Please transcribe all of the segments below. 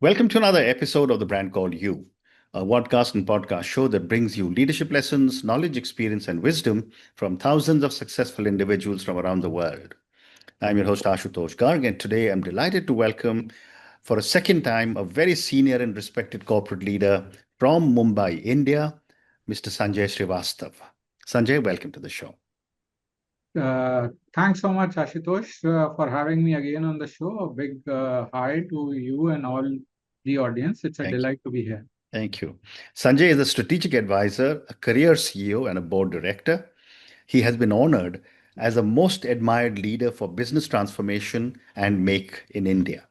Welcome to another episode of The Brand Called You, a podcast and podcast show that brings you leadership lessons, knowledge, experience, and wisdom from thousands of successful individuals from around the world. I'm your host, Ashutosh Garg, and today I'm delighted to welcome for a second time a very senior and respected corporate leader from Mumbai, India, Mr. Sanjay Srivastava. Sanjay, welcome to the show. Thanks so much, Ashutosh, for having me again on the show. A big hi to you and all the audience. It's a Thank you. delight to be here. Thank you. Sanjay is a strategic advisor, a career CEO, and a board director. He has been honored as a most admired leader for business transformation and make in India.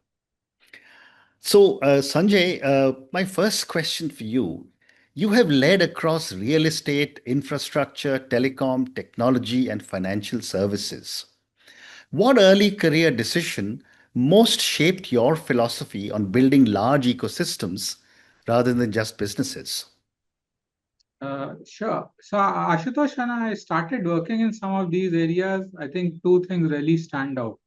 So, Sanjay, my first question for you. You have led across real estate, infrastructure, telecom, technology, and financial services. What early career decision most shaped your philosophy on building large ecosystems rather than just businesses? Sure. So, Ashutosh, when I started working in some of these areas, I think two things really stand out.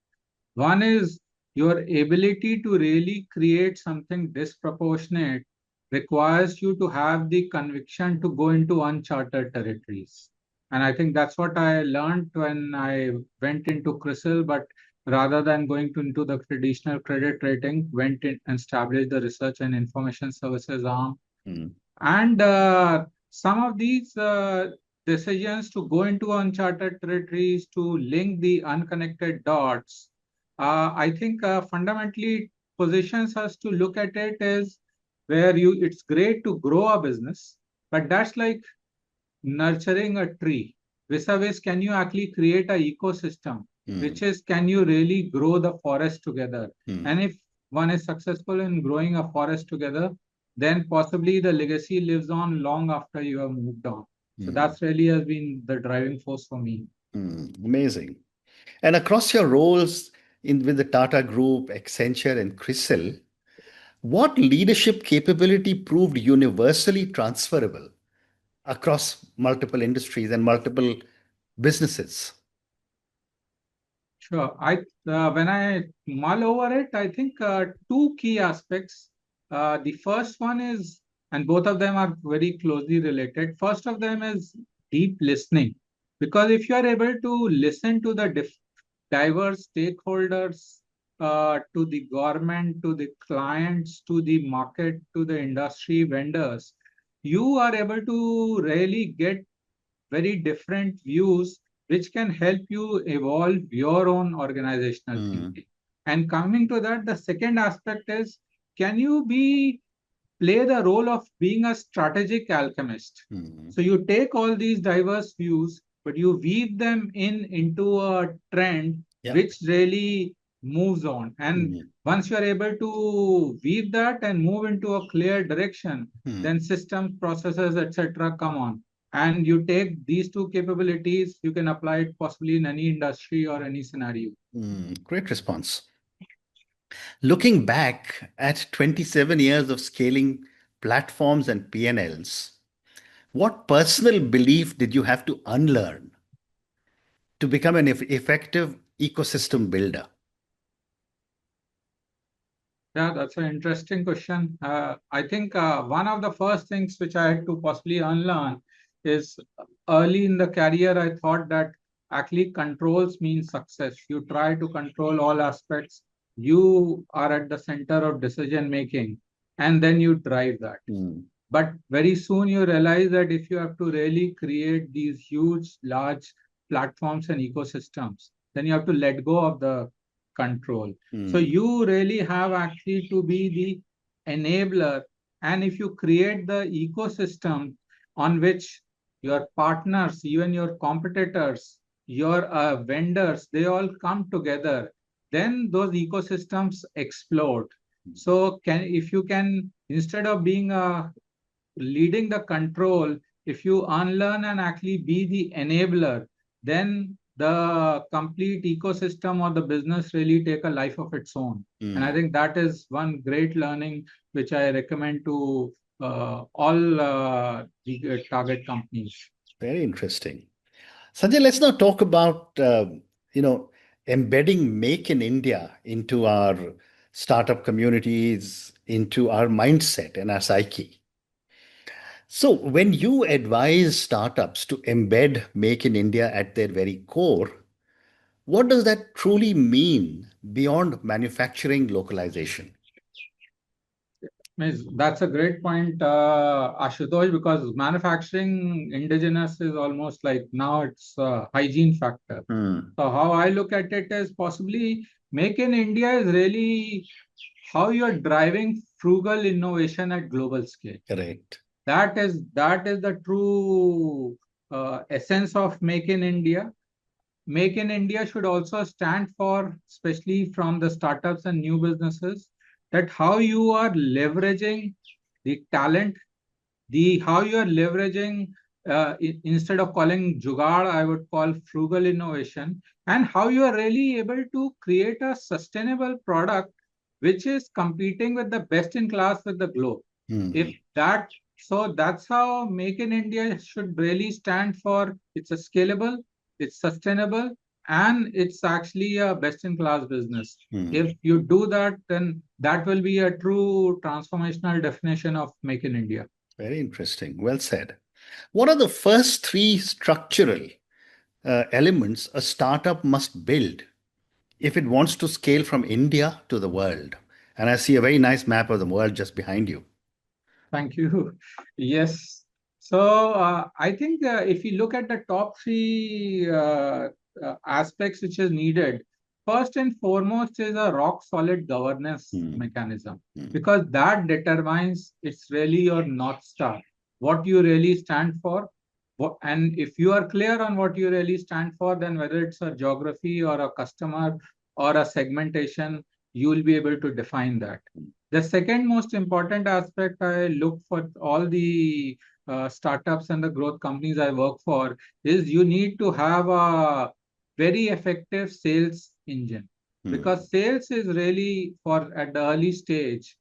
One is your ability to really create something disproportionate requires you to have the conviction to go into uncharted territories. And I think that's what I learned when I went into CRISIL, but rather than going into the traditional credit rating, went in and established the research and information services arm. Mm, And some of these decisions to go into uncharted territories, to link the unconnected dots, I think fundamentally positions us to look at it as where it's great to grow a business, but that's like nurturing a tree. Vis-a-vis, can you actually create an ecosystem, mm, which is can you really grow the forest together? mm, And if one is successful in growing a forest together, then possibly the legacy lives on long after you have moved on. So mm, that's really has been the driving force for me. Amazing. And across your roles with the Tata Group, Accenture, and CRISIL, what leadership capability proved universally transferable across multiple industries and multiple businesses? Sure. When I mull over it, I think two key aspects. The first one is, and both of them are very closely related. First of them is deep listening, because if you are able to listen to the diverse stakeholders, to the government, to the clients, to the market, to the industry vendors, you are able to really get very different views which can help you evolve your own organizational Mm, thinking. And coming to that, the second aspect is, can you play the role of being a strategic alchemist? mm, So you take all these diverse views, but you weave them into a trend yeah. which really moves on. And Mm, once you are able to weave that and move into a clear direction, mm, then systems, processes, etc. come on. And you take these two capabilities, you can apply it possibly in any industry or any scenario. Great response. Looking back at 27 years of scaling platforms and P&Ls, what personal belief did you have to unlearn to become an effective ecosystem builder? Yeah, that's an interesting question. I think one of the first things which I had to possibly unlearn is early in the career, I thought that actually controls means success. You try to control all aspects. You are at the center of decision making, and then you drive that. Mm, But very soon you realize that if you have to really create these huge, large platforms and ecosystems, then you have to let go of the control. So mm, you really have actually to be the enabler. And if you create the ecosystem on which your partners, even your competitors, your vendors, they all come together, then those ecosystems explode. So if you can, instead of being a leading the control, if you unlearn and actually be the enabler, then the complete ecosystem or the business really take a life of its own. And I mm. think that is one great learning which I recommend to all the target companies. Very interesting. Sanjay, let's now talk about you know embedding Make in India into our startup communities into our mindset and our psyche. So, when you advise startups to embed Make in India at their very core, what does that truly mean beyond manufacturing localization? That's a great point, Ashutosh, because manufacturing indigenous is almost like now it's a hygiene factor. Hmm, So how I look at it is possibly Make in India is really how you're driving frugal innovation at global scale. correct. That is the true essence of Make in India. Make in India should also stand for, especially from the startups and new businesses, that how you are leveraging the talent, the how you are leveraging instead of calling jugaad, I would call frugal innovation, and how you are really able to create a sustainable product which is competing with the best in class with the globe. If Hmm, that so that's how Make in India should really stand for. It's a scalable, it's sustainable, and it's actually a best in class business. hmm. If you do that, then that will be a true transformational definition of Make in India. Very interesting. Well said. What are the first three structural elements a startup must build if it wants to scale from India to the world? And I see a very nice map of the world just behind you. Thank you. Yes. So I think if you look at the top three aspects which is needed, first and foremost is a rock solid governance Hmm, mechanism, hmm, because that determines it's really your North Star, what you really stand for. And if you are clear on what you really stand for, then whether it's a geography or a customer or a segmentation, you will be able to define that. The second most important aspect I look for all the startups and the growth companies I work for is you need to have a very effective sales engine, hmm, because sales is really for at the early stage.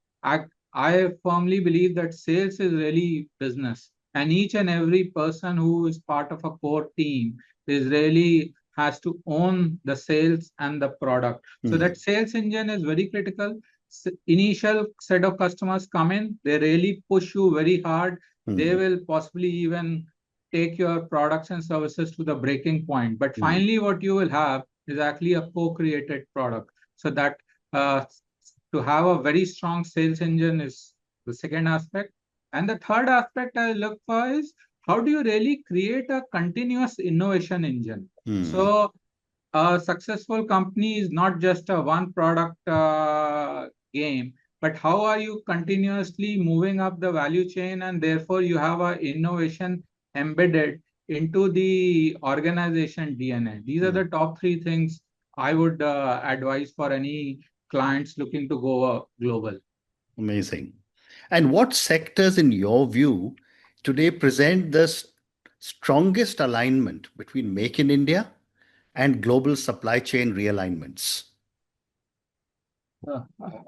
I firmly believe that sales is really business, and each and every person who is part of a core team is really has to own the sales and the product. So hmm, that sales engine is very critical. Initial set of customers come in, they really push you very hard. They hmm, will possibly even take your products and services to the breaking point. But hmm, finally, what you will have is actually a co-created product. So that uh, to have a very strong sales engine is the second aspect. And the third aspect I look for is how do you really create a continuous innovation engine? hmm, So a successful company is not just a one product game, but how are you continuously moving up the value chain, and therefore you have a innovation embedded into the organization DNA. These are hmm. the top three things I would advise for any clients looking to go global. Amazing. And what sectors, in your view, today present the strongest alignment between Make in India and global supply chain realignments? Uh,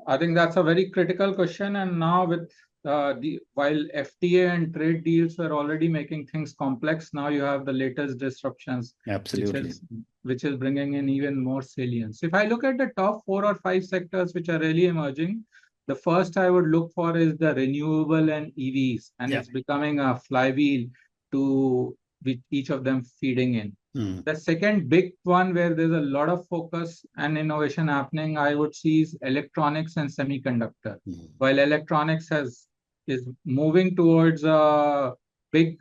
I think that's a very critical question. And now with the while FTA and trade deals were already making things complex, now you have the latest disruptions, which Absolutely. is which is bringing in even more salience. If I look at the top 4 or 5 sectors which are really emerging, the first I would look for is the renewable and EVs, and Yeah. it's becoming a flywheel to with each of them feeding in. Hmm, The second big one where there's a lot of focus and innovation happening, I would see, is electronics and semiconductor. hmm, While electronics has is moving towards a big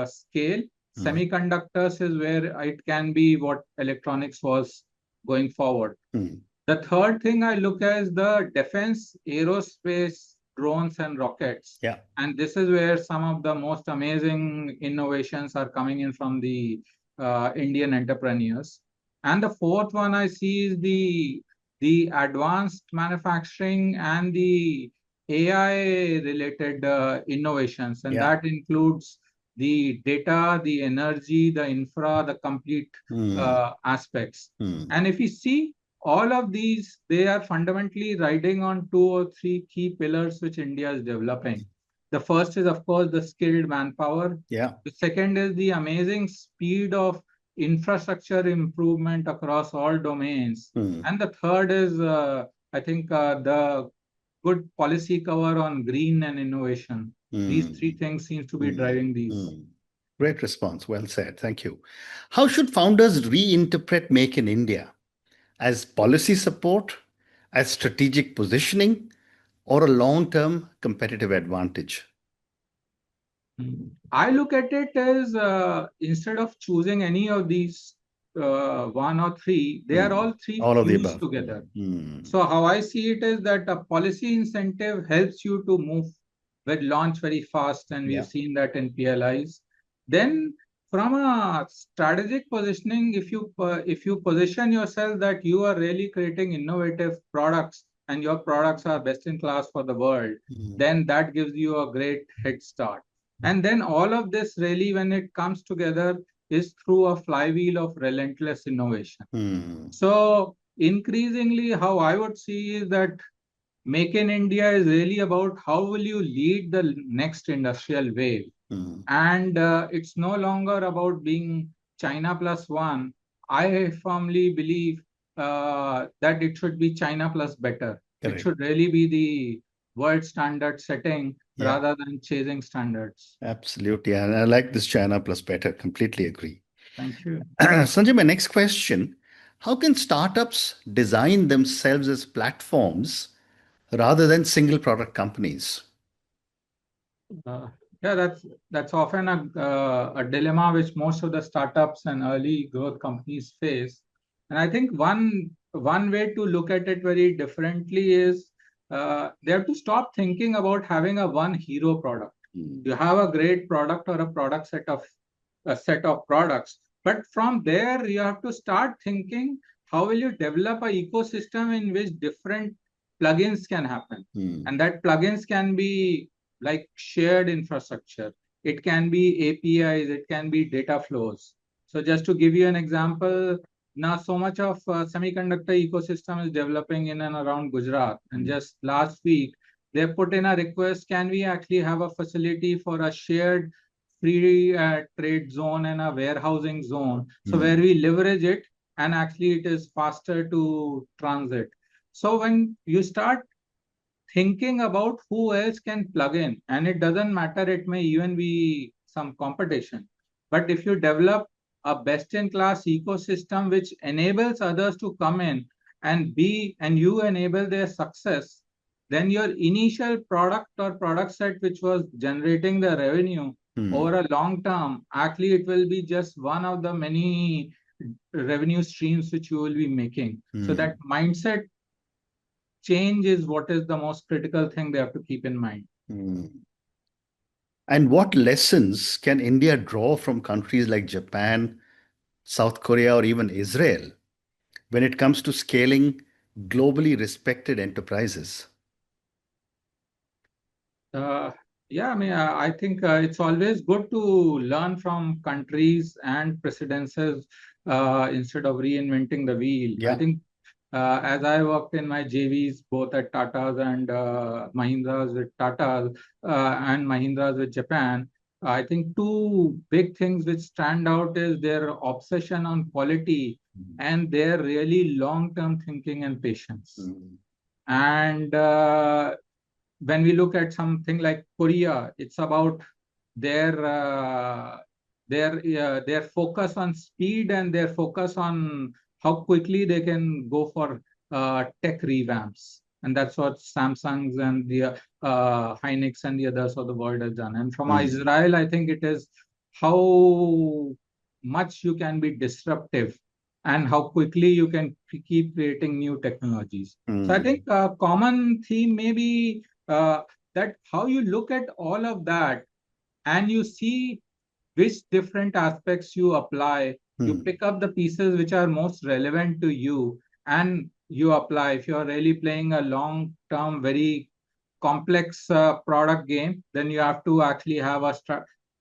scale, hmm, semiconductors is where it can be what electronics was going forward. hmm. The third thing I look at is the defense, aerospace, drones, and rockets. Yeah. And this is where some of the most amazing innovations are coming in from the Indian entrepreneurs. And the fourth one I see is the advanced manufacturing and the AI related innovations. And Yeah. that includes the data, the energy, the infra, the complete Hmm, aspects. hmm, And if you see, all of these, they are fundamentally riding on 2 or 3 key pillars which India is developing. The first is, of course, the skilled manpower. yeah. The second is the amazing speed of infrastructure improvement across all domains. Hmm, And the third is I think the good policy cover on green and innovation. These three Mm, things seem to be mm, driving these. mm. Great response. Well said. Thank you. How should founders reinterpret Make in India? As policy support, as strategic positioning, or a long term competitive advantage? I look at it as instead of choosing any of these one or three, they are Mm. all three All of the fused above. together. Mm. So how I see it is that a policy incentive helps you to move with launch very fast, and we've Yeah. seen that in PLIs. Then from a strategic positioning, if you position yourself that you are really creating innovative products and your products are best in class for the world, Mm. then that gives you a great head start. And then all of this really, when it comes together, is through a flywheel of relentless innovation. Mm. So increasingly, how I would see is that Make in India is really about how will you lead the next industrial wave. Mm. And it's no longer about being China plus one. I firmly believe that it should be China plus better. It Correct. should really be the world standard setting Yeah. rather than chasing standards. Absolutely. And I like this China plus better. Completely agree. Thank you. Sanjay, my next question: how can startups design themselves as platforms rather than single product companies? Uh, yeah, that's often a dilemma which most of the startups and early growth companies face. And I think one way to look at it very differently is they have to stop thinking about having a one hero product. Mm. You have a great product or a set of products, but from there you have to start thinking how will you develop a ecosystem in which different plugins can happen, Mm. and that plugins can be like shared infrastructure. It can be APIs, it can be data flows. So just to give you an example, now so much of semiconductor ecosystem is developing in and around Gujarat. And Mm. just last week, they put in a request, can we actually have a facility for a shared free trade zone and a warehousing zone? So where Mm. we leverage it and actually it is faster to transit. So when you start thinking about who else can plug in, and it doesn't matter, it may even be some competition, but if you develop a best in class ecosystem which enables others to come in and you enable their success, then your initial product or product set which was generating the revenue Mm. over a long term, actually it will be just one of the many revenue streams which you will be making. So that Mm. mindset change is what is the most critical thing they have to keep in mind. Mm. And what lessons can India draw from countries like Japan, South Korea, or even Israel when it comes to scaling globally respected enterprises? Uh, yeah, I mean, I think it's always good to learn from countries and precedences instead of reinventing the wheel. I Yeah. think as I worked in my JVs, both at Tata's and Mahindra's with Tata's and Mahindra's with Japan, I think two big things which stand out is their obsession on quality and their really long-term thinking and patience. Mm. And when we look at something like Korea, it's about their uh, their focus on speed and their focus on how quickly they can go for tech revamps, and that's what Samsung's and the Hynix and the others of the world has done. And from Mm. Israel, I think it is how much you can be disruptive and how quickly you can keep creating new technologies. So I think Mm. a common theme may be that how you look at all of that and you see which different aspects you apply. You Mm. pick up the pieces which are most relevant to you and you apply. If you're really playing a long term, very complex product game, then you have to actually have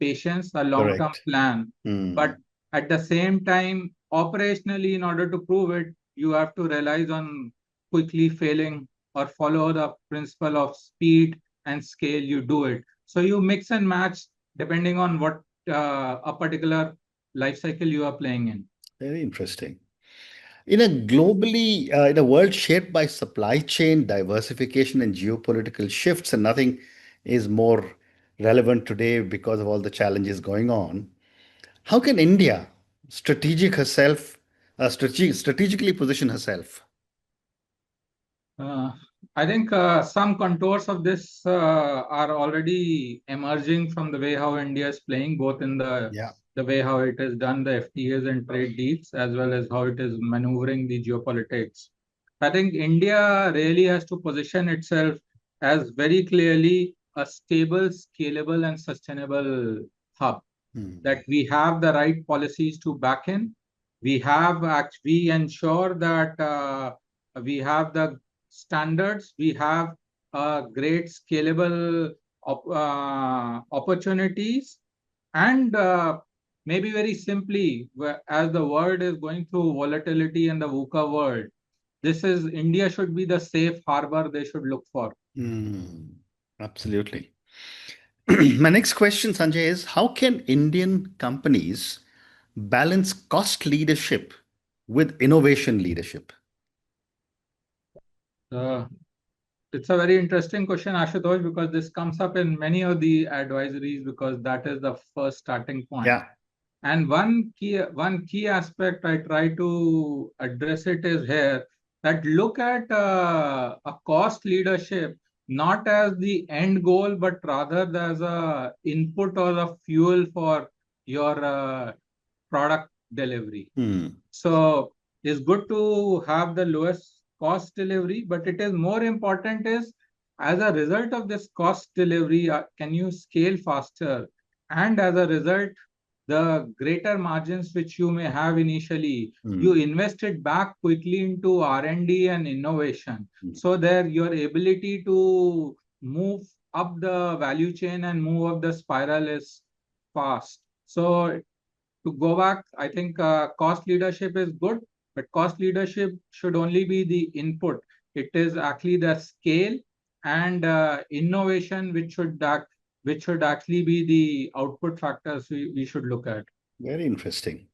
patience, a long term Correct. plan. But Mm. at the same time, operationally, in order to prove it, you have to realize on quickly failing or follow the principle of speed and scale. You do it. So you mix and match depending on what a particular life cycle you are playing in. Very interesting. In a world shaped by supply chain diversification and geopolitical shifts, and nothing is more relevant today because of all the challenges going on. How can India strategically position herself? Uh, I think some contours of this are already emerging from the way how India is playing, both in Yeah. the way how it has done the FTAs and trade deals, as well as how it is maneuvering the geopolitics. I think India really has to position itself as very clearly a stable, scalable, and sustainable hub, Hmm. that we have the right policies to back in. We ensure that we have the standards, we have great scalable opportunities, and maybe very simply, as the world is going through volatility in the VUCA world, this is India should be the safe harbor they should look for. Hmm. Absolutely. My next question, Sanjay, is how can Indian companies balance cost leadership with innovation leadership? Uh, It's a very interesting question, Ashutosh, because this comes up in many of the advisories because that is the first starting point. Yeah. And one key aspect I try to address it is here, that look at a cost leadership not as the end goal, but rather as a input or a fuel for your product delivery. Hmm. So it's good to have the lowest cost delivery, but it is more important is, as a result of this cost delivery, can you scale faster? And as a result, the greater margins which you may have initially, you Hmm. invest it back quickly into R&D and innovation. Hmm. So there your ability to move up the value chain and move up the spiral is fast. So to go back, I think cost leadership is good, but cost leadership should only be the input. It is actually the scale and innovation which should actually be the output factors we should look at. Very interesting.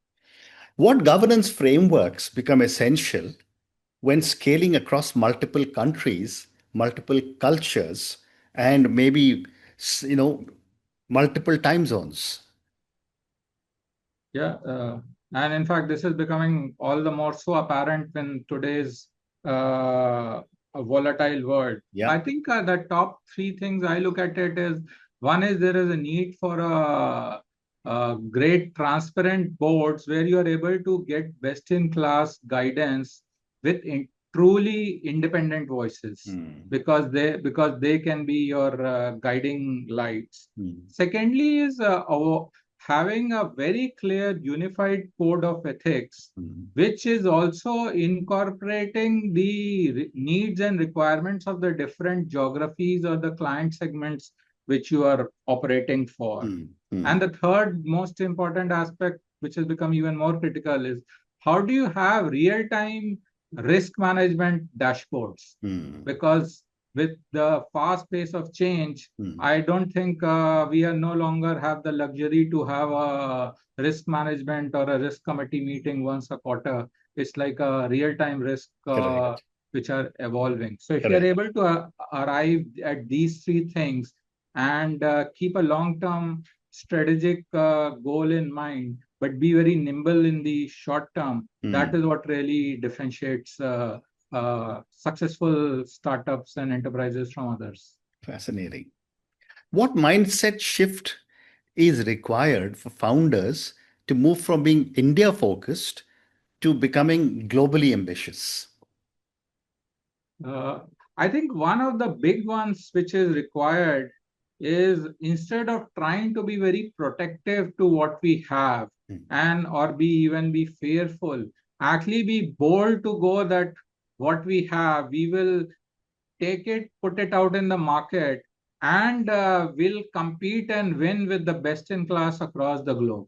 What governance frameworks become essential when scaling across multiple countries, multiple cultures, and maybe, multiple time zones? Yeah, and in fact, this is becoming all the more so apparent in today's a volatile world. I Yeah. think the top three things I look at it is, one is there is a need for great transparent boards where you are able to get best in class guidance with truly independent voices, Hmm. because they can be your guiding lights. Hmm. Secondly is having a very clear unified code of ethics, Hmm. which is also incorporating the needs and requirements of the different geographies or the client segments which you are operating for. Hmm. Hmm. And the third most important aspect, which has become even more critical, is how do you have real time risk management dashboards? Hmm. Because with the fast pace of change, Hmm. I don't think we are no longer have the luxury to have a risk management or a risk committee meeting once a quarter. It's like a real-time risk Correct. which are evolving. So if you're Correct. able to arrive at these three things and keep a long-term strategic goal in mind, but be very nimble in the short term, that Hmm. is what really differentiates successful startups and enterprises from others. Fascinating. What mindset shift is required for founders to move from being India focused to becoming globally ambitious? Uh, I think one of the big ones which is required is, instead of trying to be very protective to what we have Hmm. and or be even be fearful, actually be bold to go that what we have, we will take it, put it out in the market, and will compete and win with the best in class across the globe.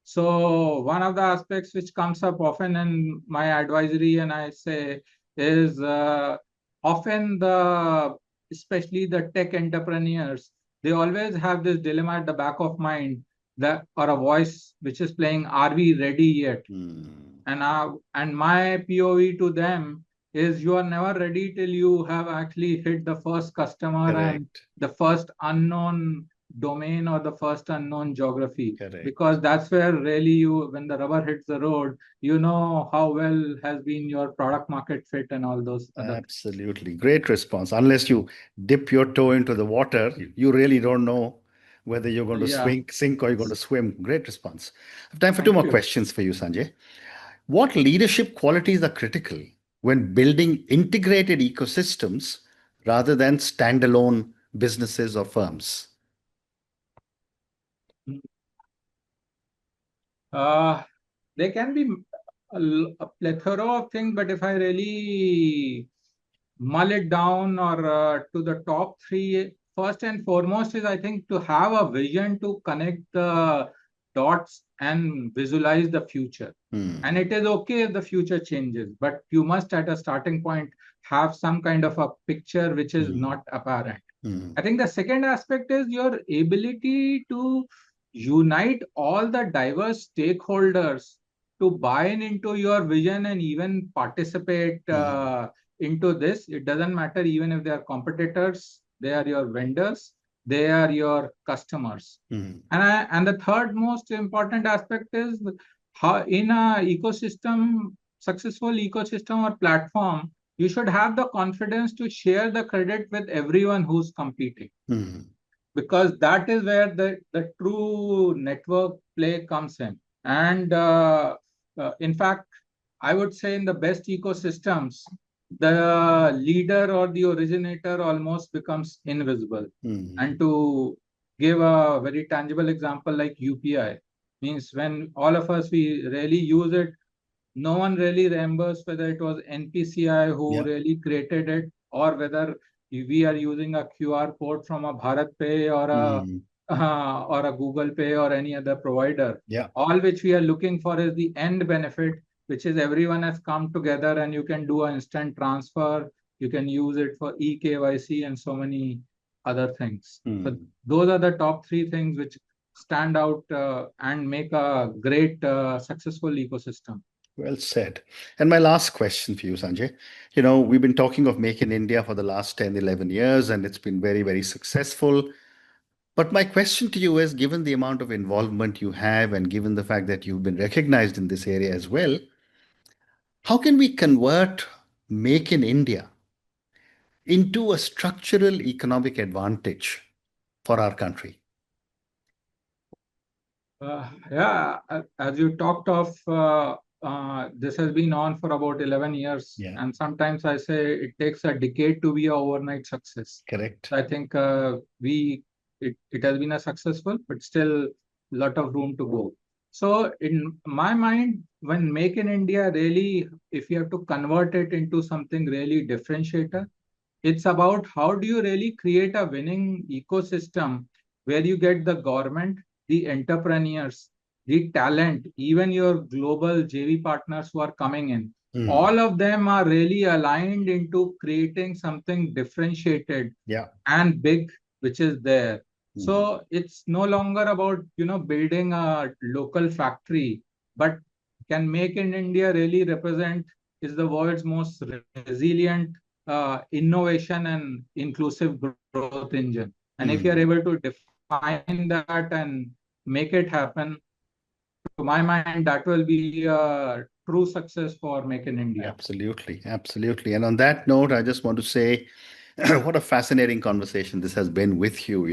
So one of the aspects which comes up often in my advisory, and I say, is often especially the tech entrepreneurs, they always have this dilemma at the back of mind, that or a voice which is playing, "Are we ready yet?" Hmm. And my POV to them is you are never ready till you have actually hit the first customer and Correct. the first unknown domain or the first unknown geography, Correct. because that's where really you, when the rubber hits the road, you know how well has been your product market fit and all those other things. Absolutely. Great response. Unless you dip your toe into the water, you really don't know whether you're going to Yeah, sink or you're going to swim. Great response. I have time for two thank more you. questions for you, Sanjay. What leadership qualities are critical when building integrated ecosystems rather than standalone businesses or firms? Uh, there can be a plethora of things, but if I really mull it down or to the top three, first and foremost is I think to have a vision to connect the dots and visualize the future. And Hmm. it is okay if the future changes, but you must at a starting point have some kind of a picture which is Hmm. not apparent. Hmm. I think the second aspect is your ability to unite all the diverse stakeholders to buy in into your vision and even participate Hmm. into this. It doesn't matter even if they are competitors, they are your vendors, they are your customers. Hmm. And the third most important aspect is how in a ecosystem, successful ecosystem or platform, you should have the confidence to share the credit with everyone who's competing, Hmm. because that is where the true network play comes in. And in fact, I would say in the best ecosystems, the leader or the originator almost becomes invisible. And Hmm. to give a very tangible example like UPI, means when all of us, we really use it, no one really remembers whether it was NPCI who Yeah. really created it, or whether we are using a QR code from a Bharat Pay Hmm. or a Google Pay or any other provider. Yeah. All which we are looking for is the end benefit, which is everyone has come together and you can do an instant transfer. You can use it for eKYC and so many other things. So Hmm. those are the top three things which stand out and make a great successful ecosystem. Well said. And my last question for you, Sanjay. We've been talking of Make in India for the last 10, 11 years, and it's been very, very successful. But my question to you is, given the amount of involvement you have and given the fact that you've been recognized in this area as well, how can we convert Make in India into a structural economic advantage for our country? Yeah, as you talked of, this has been on for about 11 years, Yeah, and sometimes I say it takes a decade to be a overnight success. correct. So I think it has been a successful, but still a lot of room to go. So in my mind, when Make in India really, if you have to convert it into something really differentiator, it's about how do you really create a winning ecosystem where you get the government, the entrepreneurs, the talent, even your global JV partners who are coming in. Hmm. All of them are really aligned into creating something differentiated Yeah. and big, which is there. Hmm. So it's no longer about building a local factory, but can Make in India really represent is the world's most resilient innovation and inclusive growth engine. And if you are Hmm. able to define that and make it happen, to my mind, that will be a true success for Make in India. Absolutely, absolutely. And on that note, I just want to say what a fascinating conversation this has been with you.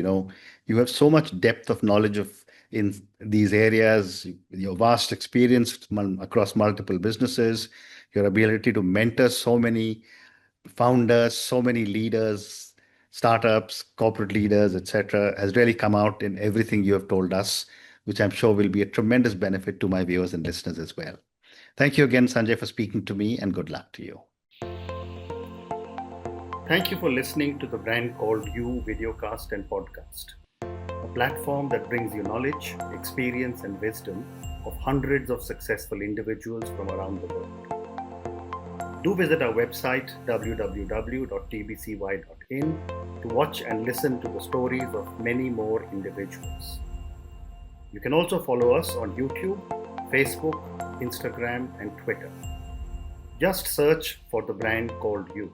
You have so much depth of knowledge of in these areas, your vast experience across multiple businesses, your ability to mentor so many founders, so many leaders, startups, corporate leaders, etc., has really come out in everything you have told us, which I'm sure will be a tremendous benefit to my viewers and listeners as well. Thank you again, Sanjay, for speaking to me, and good luck to you. Thank you for listening to the brand called You Videocast and Podcast, a platform that brings you knowledge, experience, and wisdom of hundreds of successful individuals from around the world. Do visit our website www.tbcy.in to watch and listen to the stories of many more individuals. You can also follow us on YouTube, Facebook, Instagram, and Twitter. Just search for the brand called you.